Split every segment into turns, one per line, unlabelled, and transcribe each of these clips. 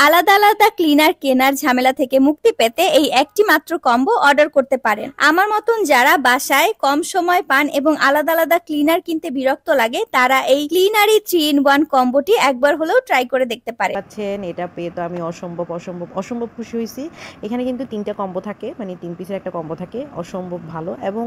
আলাদা আলাদা ক্লিনার কেনার ঝামেলা থেকে মুক্তি পেতে এই একটি মাত্র কম্বো অর্ডার করতে পারেন। আমার মতন যারা বাসায় কম সময় পান এবং আলাদা আলাদা ক্লিনার কিনতে বিরক্ত লাগে তারা এই ক্লিনারি 3-in-1 কম্বোটি একবার হলেও ট্রাই করে দেখতে পারে।
এটা পেয়ে তো আমি অসম্ভব খুশি হয়েছি। এখানে কিন্তু 3টা কম্বো থাকে, মানে 3 পিসের একটা কম্বো থাকে, অসম্ভব ভালো এবং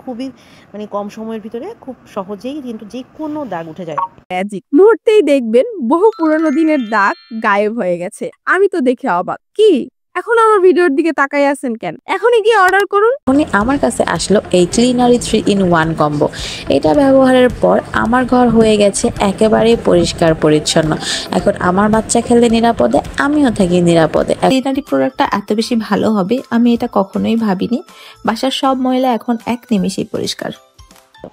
খুবই মানে কম সময়ের ভিতরে খুব সহজেই কিন্তু যে কোনো দাগ উঠে যায়।
ম্যাজিক মুহূর্তেই দেখবেন বহু পুরনো দিনের দাগ গায়েব হয়ে গেছে। আমি তো দেখে অবাক। কি এখন আমার ভিডিওর দিকে তাকাই আছেন কেন? এখনই গিয়ে অর্ডার করুন।
আমার কাছে আসলো এই ক্লিনারি 3-in-1 কম্বো। এটা ব্যবহারের পর আমার ঘর হয়ে গেছে একেবারে পরিষ্কার পরিচ্ছন্ন। এখন আমার বাচ্চা খেলে নিরাপদে, আমিও থাকি নিরাপদে।
ক্লিনারি প্রোডাক্টটা এত বেশি ভালো হবে আমি এটা কখনোই ভাবিনি। বাসার সব ময়লা এখন এক নিমেষেই পরিষ্কার।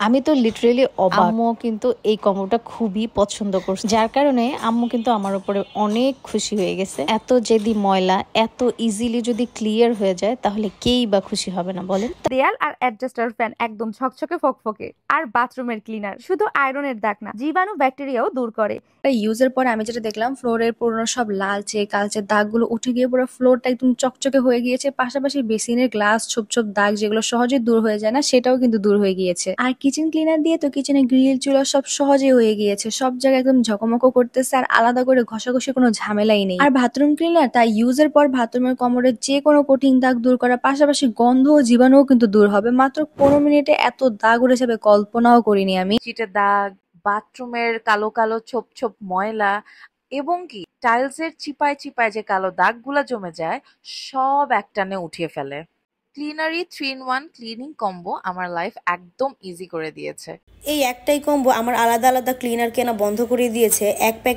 আমি তো লিটারেলি অবাক। আম্মু কিন্তু এই কম্বোটা খুবই পছন্দ করছে, যার কারণে আম্মু কিন্তু আমার উপরে অনেক খুশি হয়ে গেছে। এত যদি ময়লা এত ইজিলি যদি ক্লিয়ার হয়ে যায় তাহলে কেই বা খুশি হবে না বলেন।
দেয়াল আর অ্যাডজাস্টার ফ্যান একদম ছকছকে ফকফকে, আর বাথরুমের ক্লিনার শুধু আয়রনের দাগ না, জীবাণু ব্যাকটেরিয়াও দূর করে।
ইউজের পরে আমি যেটা দেখলাম, ফ্লোরের পুরোনো সব লালচে কালচে দাগগুলো উঠে গিয়ে পুরো ফ্লোরটা একদম চকচকে হয়ে গিয়েছে। পাশাপাশি বেসিনের গ্লাস ছোপ ছোপ দাগ যেগুলো সহজে দূর হয়ে যায় না, সেটাও কিন্তু দূর হয়ে গিয়েছে। আর কিচেন ক্লিনার দিয়ে তো কিচেনে গ্রিল চুলা সব সহজে হয়ে গিয়েছে, সব জায়গায় একদম ঝকমকো করতেছে, আর আলাদা করে ঘষাঘষি কোনো ঝামেলাই নেই। আর বাথরুম ক্লিনার তাই ইউজের পর বাথরুমের কোমরের যে কোনো কঠিন দাগ দূর করার পাশাপাশি গন্ধ ও জীবাণুও কিন্তু দূর হবে। মাত্র 15 মিনিটে এত দাগ উঠে যাবে কল্পনাও করিনি আমি।
চিটে দাগ, বাথরুমের কালো কালো ছোপ ছোপ ময়লা এবং কি টাইলসের চিপায় চিপায় যে কালো দাগগুলা জমে যায় সব একটানে উঠিয়ে ফেলে। ক্লিনারি 3-in-1 ক্লিনিং কম্বো আমার লাইফ একদম ইজি করে দিয়েছে।
এই একটাই কম্বো আমার আলাদা আলাদা ক্লিনার কেনা বন্ধ করে দিয়েছে। এক প্যাকেট